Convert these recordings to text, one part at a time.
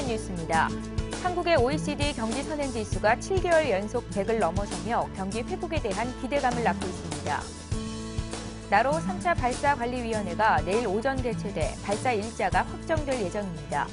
헤드라인 뉴스입니다. 한국의 OECD 경기 선행지수가 7개월 연속 100을 넘어서며 경기 회복에 대한 기대감을 낳고 있습니다. 나로 3차 발사관리위원회가 내일 오전 개최돼 발사 일자가 확정될 예정입니다.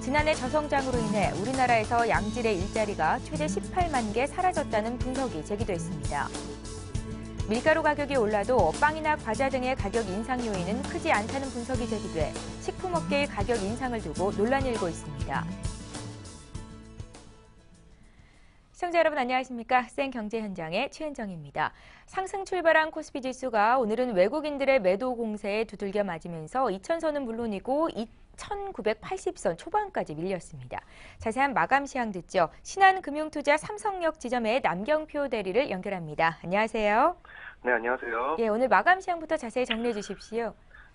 지난해 저성장으로 인해 우리나라에서 양질의 일자리가 최대 18만 개 사라졌다는 분석이 제기됐습니다. 밀가루 가격이 올라도 빵이나 과자 등의 가격 인상 요인은 크지 않다는 분석이 제기돼 식품업계의 가격 인상을 두고 논란이 일고 있습니다. 시청자 여러분 안녕하십니까? 생경제현장의 최은정입니다. 상승 출발한 코스피 지수가 오늘은 외국인들의 매도 공세에 두들겨 맞으면서 2,000선은 물론이고 2,980선 초반까지 밀렸습니다. 자세한 마감 시황 듣죠. 신한금융투자 삼성역 지점의 남경표 대리를 연결합니다. 안녕하세요. 네, 안녕하세요. 예, 오늘 마감 시황부터 자세히 정리해 주십시오.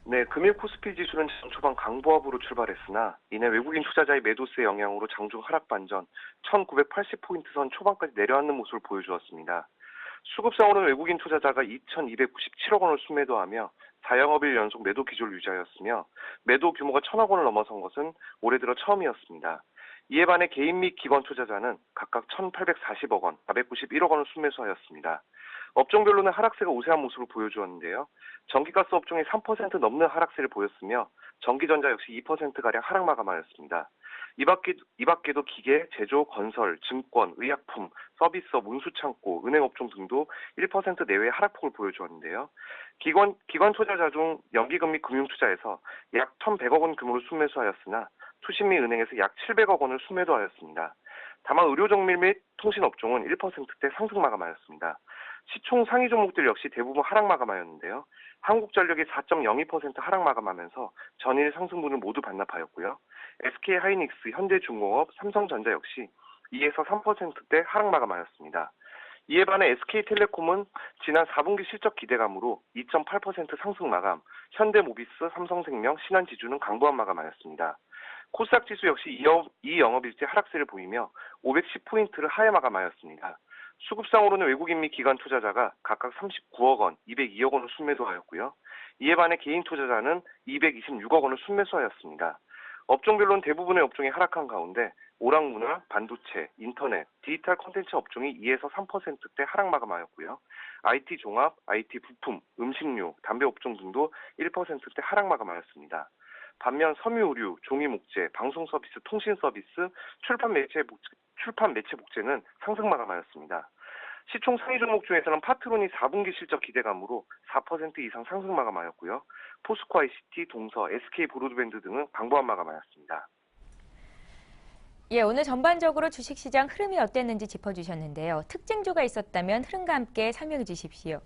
네, 금일 코스피 지수는 장 초반 강보합으로 출발했으나 이내 외국인 투자자의 매도세의 영향으로 장중 하락 반전 1980포인트 선 초반까지 내려앉는 모습을 보여주었습니다. 수급상으로는 외국인 투자자가 2,297억 원을 순매도하며 4영업일 연속 매도 기조를 유지하였으며 매도 규모가 1,000억 원을 넘어선 것은 올해 들어 처음이었습니다. 이에 반해 개인 및 기관 투자자는 각각 1,840억 원, 491억 원을 순매수하였습니다. 업종별로는 하락세가 우세한 모습을 보여주었는데요. 전기가스 업종이 3% 넘는 하락세를 보였으며 전기전자 역시 2%가량 하락 마감하였습니다. 이 밖에도 기계, 제조, 건설, 증권, 의약품, 서비스업, 운수창고, 은행업종 등도 1% 내외의 하락폭을 보여주었는데요. 기관 투자자 중 연기금 및 금융투자에서 약 1,100억 원 규모를 순매수하였으나 투신 및 은행에서 약 700억 원을 순매도하였습니다. 다만 의료정밀 및 통신업종은 1%대 상승 마감하였습니다. 시총 상위 종목들 역시 대부분 하락 마감하였는데요. 한국전력이 4.02% 하락 마감하면서 전일 상승분을 모두 반납하였고요. SK하이닉스, 현대중공업, 삼성전자 역시 2에서 3%대 하락 마감하였습니다. 이에 반해 SK텔레콤은 지난 4분기 실적 기대감으로 2.8% 상승 마감, 현대모비스, 삼성생명, 신한지주는 강보합 마감하였습니다. 코스닥 지수 역시 2영업일째 하락세를 보이며 510포인트를 하회 마감하였습니다. 수급상으로는 외국인 및 기관 투자자가 각각 39억 원, 202억 원을 순매도하였고요. 이에 반해 개인 투자자는 226억 원을 순매수하였습니다. 업종별로는 대부분의 업종이 하락한 가운데 오락문화, 반도체, 인터넷, 디지털 콘텐츠 업종이 2에서 3%대 하락 마감하였고요. IT 종합, IT 부품, 음식료, 담배 업종 등도 1%대 하락 마감하였습니다. 반면 섬유 의류, 종이 목재, 방송 서비스, 통신 서비스, 출판 매체 목재는 상승 마감하였습니다. 시총 상위 종목 중에서는 파트론이 4분기 실적 기대감으로 4% 이상 상승 마감하였고요. 포스코 ICT, 동서, SK 브로드밴드 등은 강보합 마감하였습니다. 예, 오늘 전반적으로 주식시장 흐름이 어땠는지 짚어주셨는데요. 특징주가 있었다면 흐름과 함께 설명해 주십시오.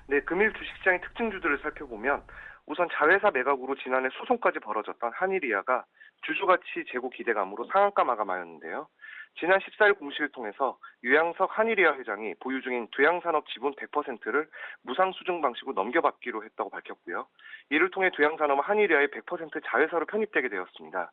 네, 금일 주식시장의 특징주들을 살펴보면 우선 자회사 매각으로 지난해 소송까지 벌어졌던 한일이아가 주주가치 재고 기대감으로 상한가 마감하였는데요. 지난 14일 공시를 통해서 유양석 한일이아 회장이 보유 중인 두양산업 지분 100%를 무상수증 방식으로 넘겨받기로 했다고 밝혔고요. 이를 통해 두양산업은 한일이아의 100% 자회사로 편입되게 되었습니다.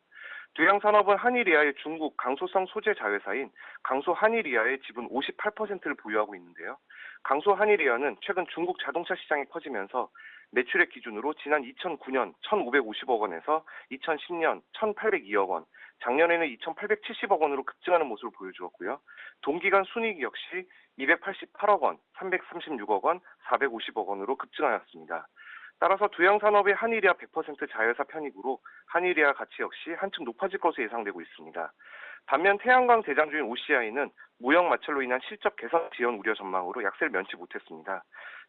두양산업은 한일이아의 중국 강소성 소재 자회사인 강소한일이아의 지분 58%를 보유하고 있는데요. 강소한일이아는 최근 중국 자동차 시장이 커지면서 매출액 기준으로 지난 2009년 1,550억 원에서 2010년 1,802억 원, 작년에는 2,870억 원으로 급증하는 모습을 보여주었고요. 동기간 순이익 역시 288억 원, 336억 원, 450억 원으로 급증하였습니다. 따라서 두양산업의 한일이아 100% 자회사 편입으로 한일이아 가치 역시 한층 높아질 것으로 예상되고 있습니다. 반면 태양광 대장주인 OCI는 무역 마찰로 인한 실적 개선 지연 우려 전망으로 약세를 면치 못했습니다.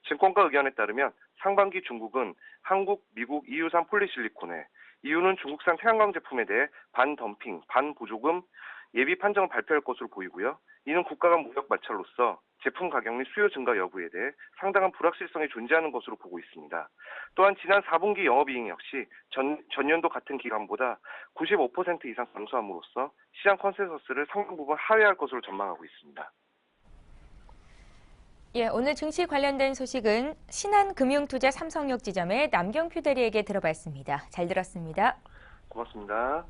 증권가 의견에 따르면 상반기 중국은 한국, 미국, EU산 폴리실리콘에, EU는 중국산 태양광 제품에 대해 반덤핑, 반보조금 예비 판정을 발표할 것으로 보이고요. 이는 국가 간 무역 마찰로서 제품 가격 및 수요 증가 여부에 대해 상당한 불확실성이 존재하는 것으로 보고 있습니다. 또한 지난 4분기 영업이익 역시 전년도 같은 기간보다 95% 이상 감소함으로써 시장 컨센서스를 상당 부분 하회할 것으로 전망하고 있습니다. 예, 오늘 증시 관련된 소식은 신한금융투자 삼성역 지점의 남경표 대리에게 들어봤습니다. 잘 들었습니다. 고맙습니다.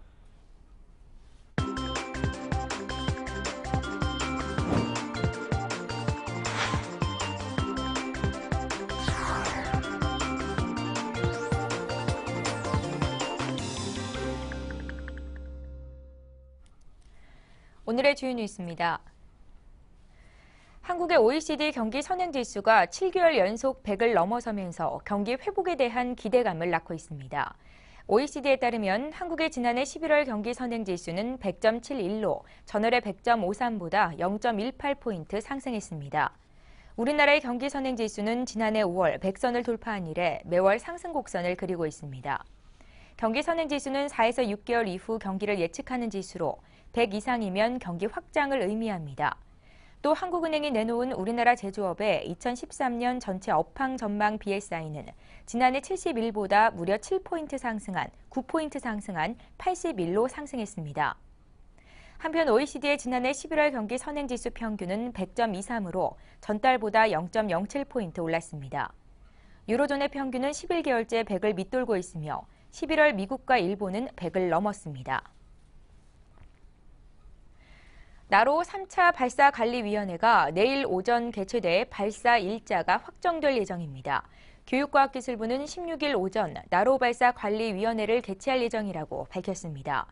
오늘의 주요 뉴스입니다. 한국의 OECD 경기 선행지수가 7개월 연속 100을 넘어서면서 경기 회복에 대한 기대감을 낳고 있습니다. OECD에 따르면 한국의 지난해 11월 경기 선행지수는 100.71로 전월의 100.53보다 0.18포인트 상승했습니다. 우리나라의 경기 선행지수는 지난해 5월 100선을 돌파한 이래 매월 상승 곡선을 그리고 있습니다. 경기 선행지수는 4에서 6개월 이후 경기를 예측하는 지수로 100 이상이면 경기 확장을 의미합니다. 또 한국은행이 내놓은 우리나라 제조업의 2013년 전체 업황 전망 BSI는 지난해 71보다 무려 7포인트 상승한 9포인트 상승한 81로 상승했습니다. 한편 OECD의 지난해 11월 경기 선행지수 평균은 100.23으로 전달보다 0.07포인트 올랐습니다. 유로존의 평균은 11개월째 100을 밑돌고 있으며 11월 미국과 일본은 100을 넘었습니다. 나로 3차 발사관리위원회가 내일 오전 개최돼 발사 일자가 확정될 예정입니다. 교육과학기술부는 16일 오전 나로 발사관리위원회를 개최할 예정이라고 밝혔습니다.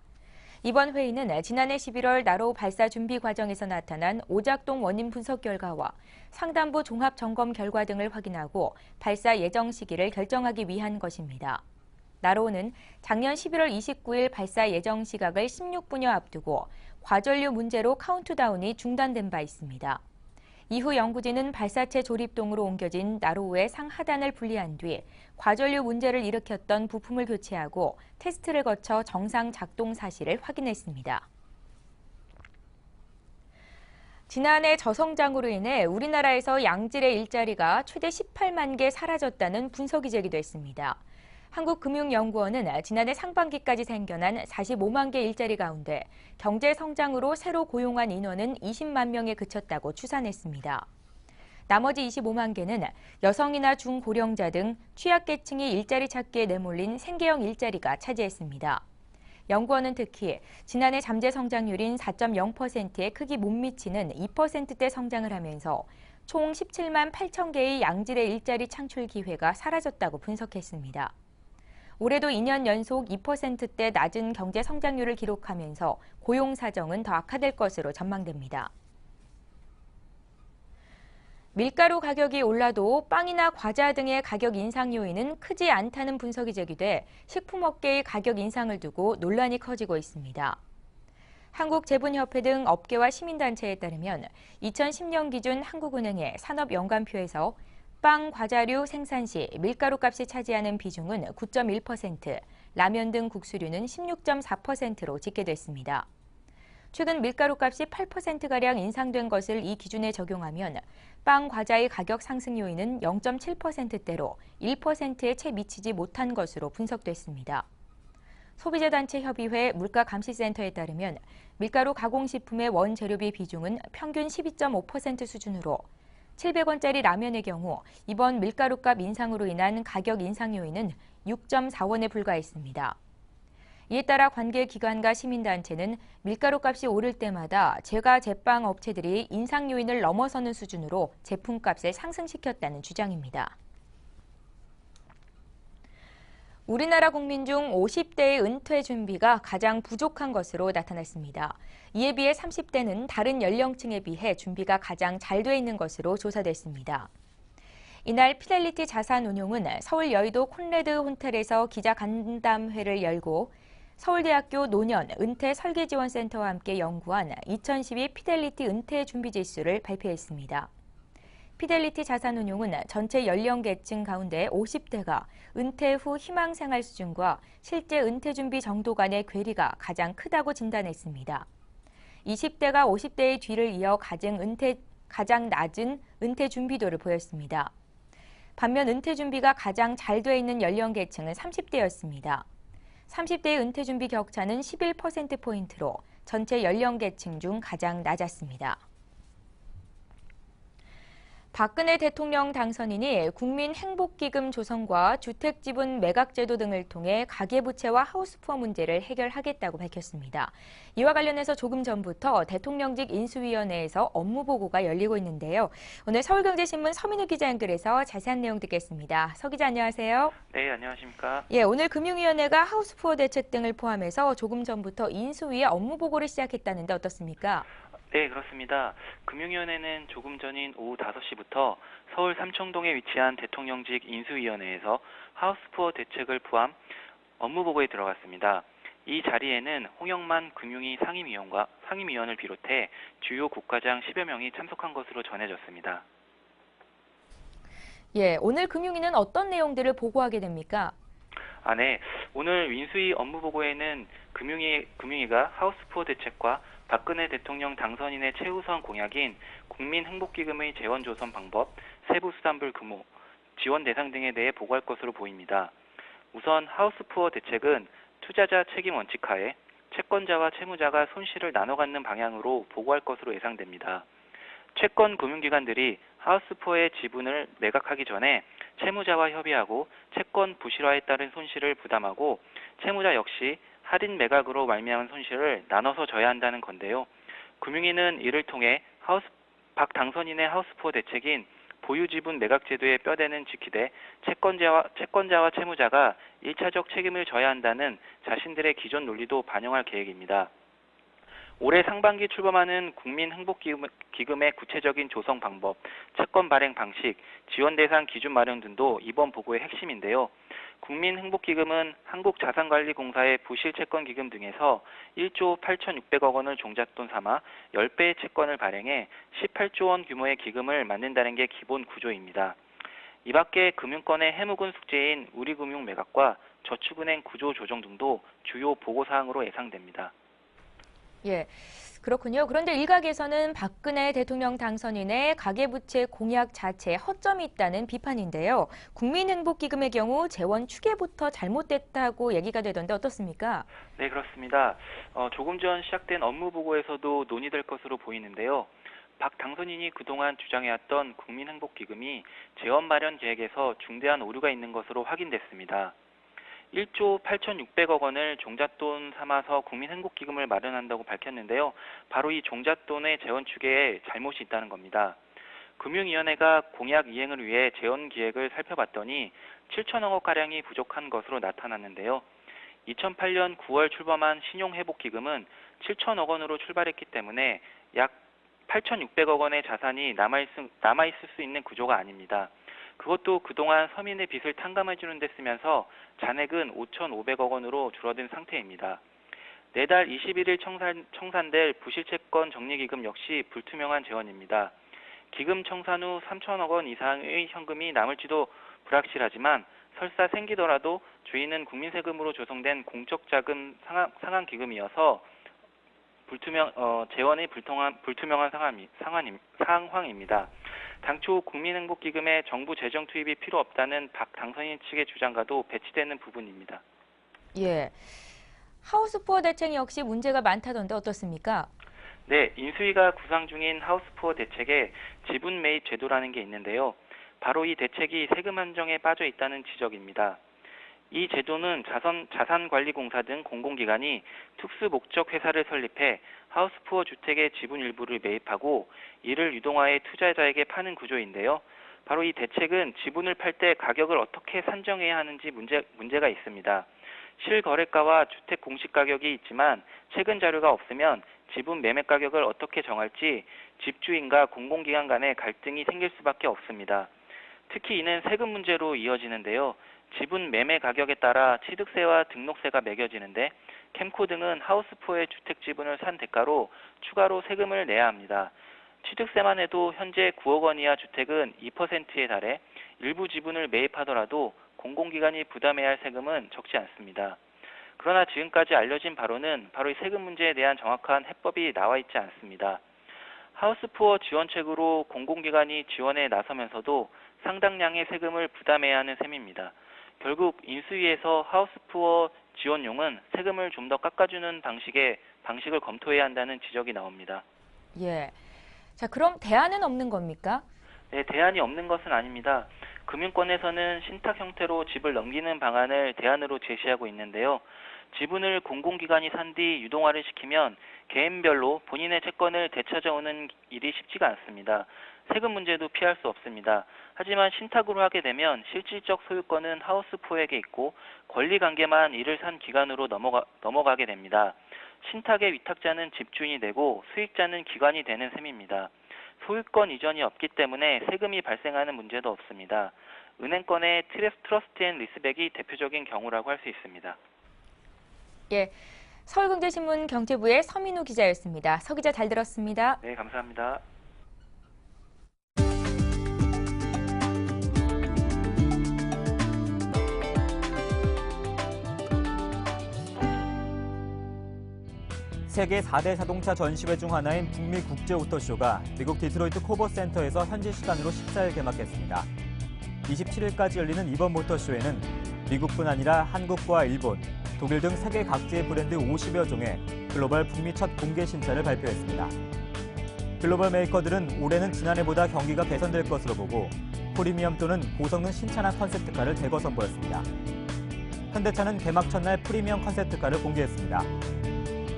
이번 회의는 지난해 11월 나로 발사 준비 과정에서 나타난 오작동 원인 분석 결과와 상단부 종합 점검 결과 등을 확인하고 발사 예정 시기를 결정하기 위한 것입니다. 나로는 작년 11월 29일 발사 예정 시각을 16분여 앞두고 과전류 문제로 카운트다운이 중단된 바 있습니다. 이후 연구진은 발사체 조립동으로 옮겨진 나로우의 상하단을 분리한 뒤 과전류 문제를 일으켰던 부품을 교체하고 테스트를 거쳐 정상 작동 사실을 확인했습니다. 지난해 저성장으로 인해 우리나라에서 양질의 일자리가 최대 18만 개 사라졌다는 분석이 제기됐습니다. 한국금융연구원은 지난해 상반기까지 생겨난 45만 개 일자리 가운데 경제 성장으로 새로 고용한 인원은 20만 명에 그쳤다고 추산했습니다. 나머지 25만 개는 여성이나 중고령자 등 취약계층이 일자리 찾기에 내몰린 생계형 일자리가 차지했습니다. 연구원은 특히 지난해 잠재 성장률인 4.0%에 크게 못 미치는 2%대 성장을 하면서 총 17만 8천 개의 양질의 일자리 창출 기회가 사라졌다고 분석했습니다. 올해도 2년 연속 2%대 낮은 경제 성장률을 기록하면서 고용 사정은 더 악화될 것으로 전망됩니다. 밀가루 가격이 올라도 빵이나 과자 등의 가격 인상 요인은 크지 않다는 분석이 제기돼 식품업계의 가격 인상을 두고 논란이 커지고 있습니다. 한국제분협회 등 업계와 시민단체에 따르면 2010년 기준 한국은행의 산업연관표에서 빵, 과자류 생산 시 밀가루 값이 차지하는 비중은 9.1%, 라면 등 국수류는 16.4%로 집계됐습니다. 최근 밀가루 값이 8%가량 인상된 것을 이 기준에 적용하면 빵, 과자의 가격 상승 요인은 0.7%대로 1%에 채 미치지 못한 것으로 분석됐습니다. 소비자단체 협의회 물가감시센터에 따르면 밀가루 가공식품의 원재료비 비중은 평균 12.5% 수준으로 700원짜리 라면의 경우 이번 밀가루값 인상으로 인한 가격 인상 요인은 6.4원에 불과했습니다. 이에 따라 관계기관과 시민단체는 밀가루값이 오를 때마다 제과-제빵 업체들이 인상 요인을 넘어서는 수준으로 제품값을 상승시켰다는 주장입니다. 우리나라 국민 중 50대의 은퇴 준비가 가장 부족한 것으로 나타났습니다. 이에 비해 30대는 다른 연령층에 비해 준비가 가장 잘 돼 있는 것으로 조사됐습니다. 이날 피델리티 자산운용은 서울 여의도 콘레드 호텔에서 기자간담회를 열고 서울대학교 노년 은퇴 설계지원센터와 함께 연구한 2012 피델리티 은퇴 준비 지수를 발표했습니다. 피델리티 자산운용은 전체 연령계층 가운데 50대가 은퇴 후 희망생활 수준과 실제 은퇴 준비 정도 간의 괴리가 가장 크다고 진단했습니다. 20대가 50대의 뒤를 이어 가장 낮은 은퇴 준비도를 보였습니다. 반면 은퇴 준비가 가장 잘 돼 있는 연령계층은 30대였습니다. 30대의 은퇴 준비 격차는 11%포인트로 전체 연령계층 중 가장 낮았습니다. 박근혜 대통령 당선인이 국민행복기금 조성과 주택지분 매각제도 등을 통해 가계부채와 하우스푸어 문제를 해결하겠다고 밝혔습니다. 이와 관련해서 조금 전부터 대통령직 인수위원회에서 업무보고가 열리고 있는데요. 오늘 서울경제신문 서민우 기자 연결해서 자세한 내용 듣겠습니다. 서 기자 안녕하세요. 네, 안녕하십니까. 예, 오늘 금융위원회가 하우스푸어 대책 등을 포함해서 조금 전부터 인수위에 업무보고를 시작했다는데 어떻습니까? 네, 그렇습니다. 금융위원회는 조금 전인 오후 5시부터 서울 삼청동에 위치한 대통령직 인수위원회에서 하우스푸어 대책을 포함 업무보고에 들어갔습니다. 이 자리에는 홍영만 금융위 상임위원을 비롯해 주요 국가장 10여 명이 참석한 것으로 전해졌습니다. 예, 오늘 금융위는 어떤 내용들을 보고하게 됩니까? 네. 오늘 인수위 업무보고에는 금융위가 하우스푸어 대책과 박근혜 대통령 당선인의 최우선 공약인 국민행복기금의 재원조성 방법, 세부수단별 규모, 지원 대상 등에 대해 보고할 것으로 보입니다. 우선 하우스푸어 대책은 투자자 책임 원칙하에 채권자와 채무자가 손실을 나눠 갖는 방향으로 보고할 것으로 예상됩니다. 채권 금융기관들이 하우스푸어의 지분을 매각하기 전에 채무자와 협의하고 채권 부실화에 따른 손실을 부담하고 채무자 역시 할인 매각으로 말미암은 손실을 나눠서 져야 한다는 건데요. 금융위는 이를 통해 박 당선인의 하우스푸어 대책인 보유지분 매각제도의 뼈대는 지키되 채권자와 채무자가 1차적 책임을 져야 한다는 자신들의 기존 논리도 반영할 계획입니다. 올해 상반기 출범하는 국민행복기금의 구체적인 조성 방법, 채권 발행 방식, 지원 대상 기준 마련 등도 이번 보고의 핵심인데요. 국민행복기금은 한국자산관리공사의 부실채권기금 등에서 1조 8,600억 원을 종잣돈 삼아 10배의 채권을 발행해 18조 원 규모의 기금을 만든다는 게 기본 구조입니다. 이 밖에 금융권의 해묵은 숙제인 우리금융 매각과 저축은행 구조 조정 등도 주요 보고사항으로 예상됩니다. 예, 그렇군요. 그런데 일각에서는 박근혜 대통령 당선인의 가계부채 공약 자체에 허점이 있다는 비판인데요. 국민행복기금의 경우 재원 추계부터 잘못됐다고 얘기가 되던데 어떻습니까? 네, 그렇습니다. 조금 전 시작된 업무보고에서도 논의될 것으로 보이는데요. 박 당선인이 그동안 주장해왔던 국민행복기금이 재원 마련 계획에서 중대한 오류가 있는 것으로 확인됐습니다. 1조 8,600억 원을 종잣돈 삼아서 국민행복기금을 마련한다고 밝혔는데요. 바로 이 종잣돈의 재원 추계에 잘못이 있다는 겁니다. 금융위원회가 공약 이행을 위해 재원 기획을 살펴봤더니 7천억 원가량이 부족한 것으로 나타났는데요. 2008년 9월 출범한 신용회복기금은 7천억 원으로 출발했기 때문에 약 8,600억 원의 자산이 남아있을 수 있는 구조가 아닙니다. 그것도 그동안 서민의 빚을 탕감해주는 데 쓰면서 잔액은 5,500억 원으로 줄어든 상태입니다. 내달 21일 청산될 부실채권 정리기금 역시 불투명한 재원입니다. 기금 청산 후 3천억 원 이상의 현금이 남을지도 불확실하지만 설사 생기더라도 주인은 국민세금으로 조성된 공적자금 상환기금이어서 재원이 불투명한 상황입니다. 당초 국민행복기금에 정부 재정 투입이 필요 없다는 박 당선인 측의 주장과도 배치되는 부분입니다. 예, 하우스푸어 대책 역시 문제가 많다던데 어떻습니까? 네, 인수위가 구상 중인 하우스푸어 대책에 지분 매입 제도라는 게 있는데요. 바로 이 대책이 세금 함정에 빠져 있다는 지적입니다. 이 제도는 자산관리공사 등 공공기관이 특수목적 회사를 설립해 하우스푸어 주택의 지분 일부를 매입하고 이를 유동화해 투자자에게 파는 구조인데요. 바로 이 대책은 지분을 팔 때 가격을 어떻게 산정해야 하는지 문제가 있습니다. 실거래가와 주택 공시가격이 있지만 최근 자료가 없으면 지분 매매 가격을 어떻게 정할지 집주인과 공공기관 간의 갈등이 생길 수밖에 없습니다. 특히 이는 세금 문제로 이어지는데요. 지분 매매 가격에 따라 취득세와 등록세가 매겨지는데 캠코 등은 하우스푸어의 주택 지분을 산 대가로 추가로 세금을 내야 합니다. 취득세만 해도 현재 9억 원 이하 주택은 2%에 달해 일부 지분을 매입하더라도 공공기관이 부담해야 할 세금은 적지 않습니다. 그러나 지금까지 알려진 바로는 바로 이 세금 문제에 대한 정확한 해법이 나와 있지 않습니다. 하우스푸어 지원책으로 공공기관이 지원에 나서면서도 상당량의 세금을 부담해야 하는 셈입니다. 결국 인수위에서 하우스푸어 지원용은 세금을 좀 더 깎아주는 방식을 검토해야 한다는 지적이 나옵니다. 예. 자, 그럼 대안은 없는 겁니까? 네, 대안이 없는 것은 아닙니다. 금융권에서는 신탁 형태로 집을 넘기는 방안을 대안으로 제시하고 있는데요. 지분을 공공기관이 산 뒤 유동화를 시키면 개인별로 본인의 채권을 되찾아오는 일이 쉽지가 않습니다. 세금 문제도 피할 수 없습니다. 하지만 신탁으로 하게 되면 실질적 소유권은 하우스포에게 있고 권리관계만 이를 산 기관으로 넘어가게 됩니다. 신탁의 위탁자는 집주인이 되고 수익자는 기관이 되는 셈입니다. 소유권 이전이 없기 때문에 세금이 발생하는 문제도 없습니다. 은행권의 트러스트 앤 리스백이 대표적인 경우라고 할 수 있습니다. 예, 서울경제신문 경제부의 서민우 기자였습니다. 서 기자 잘 들었습니다. 네, 감사합니다. 세계 4대 자동차 전시회 중 하나인 북미 국제 오토쇼가 미국 디트로이트 코버 센터에서 현지 시간으로 14일 개막했습니다. 27일까지 열리는 이번 모터쇼에는 미국뿐 아니라 한국과 일본, 독일 등 세계 각지의 브랜드 50여 종의 글로벌 북미 첫 공개 신차를 발표했습니다. 글로벌 메이커들은 올해는 지난해보다 경기가 개선될 것으로 보고 프리미엄 또는 고성능 신차나 컨셉트카를 대거 선보였습니다. 현대차는 개막 첫날 프리미엄 컨셉트카를 공개했습니다.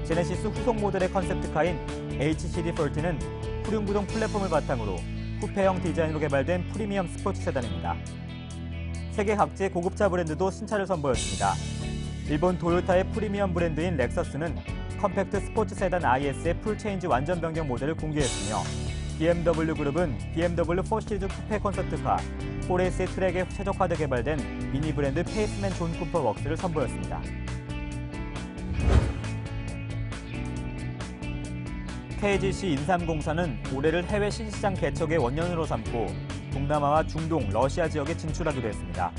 제네시스 후속 모델의 컨셉트카인 HCD40는 후륜구동 플랫폼을 바탕으로 쿠페형 디자인으로 개발된 프리미엄 스포츠 세단입니다. 세계 각지의 고급차 브랜드도 신차를 선보였습니다. 일본 도요타의 프리미엄 브랜드인 렉서스는 컴팩트 스포츠 세단 IS의 풀체인지 완전 변경 모델을 공개했으며 BMW 그룹은 BMW 4시리즈 쿠페 콘셉트카 4레이스의 트랙에 최적화돼 개발된 미니 브랜드 페이스맨 존 쿠퍼 웍스를 선보였습니다. KGC 인삼공사는 올해를 해외 신시장 개척의 원년으로 삼고 동남아와 중동, 러시아 지역에 진출하기로 했습니다.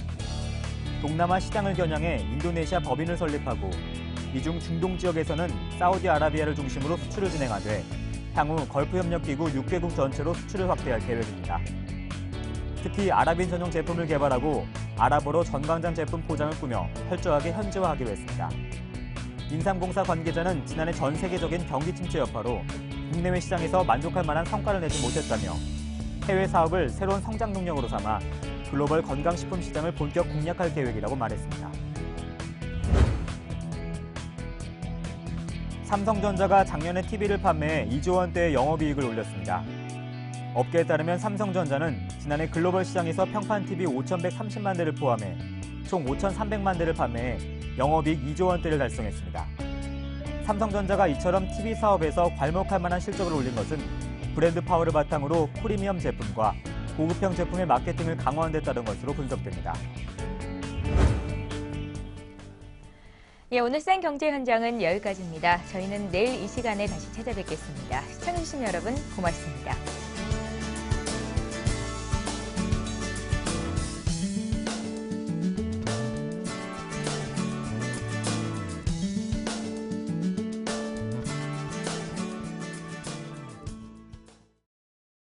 동남아 시장을 겨냥해 인도네시아 법인을 설립하고 이중 중동 지역에서는 사우디아라비아를 중심으로 수출을 진행하되 향후 걸프협력기구 6개국 전체로 수출을 확대할 계획입니다. 특히 아랍인 전용 제품을 개발하고 아랍어로 전광장 제품 포장을 꾸며 철저하게 현지화하기로 했습니다. 인삼공사 관계자는 지난해 전 세계적인 경기 침체 여파로 국내외 시장에서 만족할 만한 성과를 내지 못했다며 해외 사업을 새로운 성장 동력으로 삼아 글로벌 건강식품 시장을 본격 공략할 계획이라고 말했습니다. 삼성전자가 작년에 TV를 판매해 2조 원대의 영업이익을 올렸습니다. 업계에 따르면 삼성전자는 지난해 글로벌 시장에서 평판 TV 5,130만 대를 포함해 총 5,300만 대를 판매해 영업이익 2조 원대를 달성했습니다. 삼성전자가 이처럼 TV 사업에서 괄목할 만한 실적을 올린 것은 브랜드 파워를 바탕으로 프리미엄 제품과 고급형 제품의 마케팅을 강화한 데 따른 것으로 분석됩니다. 예, 오늘 생경제 현장은 여기까지입니다. 저희는 내일 이 시간에 다시 찾아뵙겠습니다. 시청해주신 여러분 고맙습니다.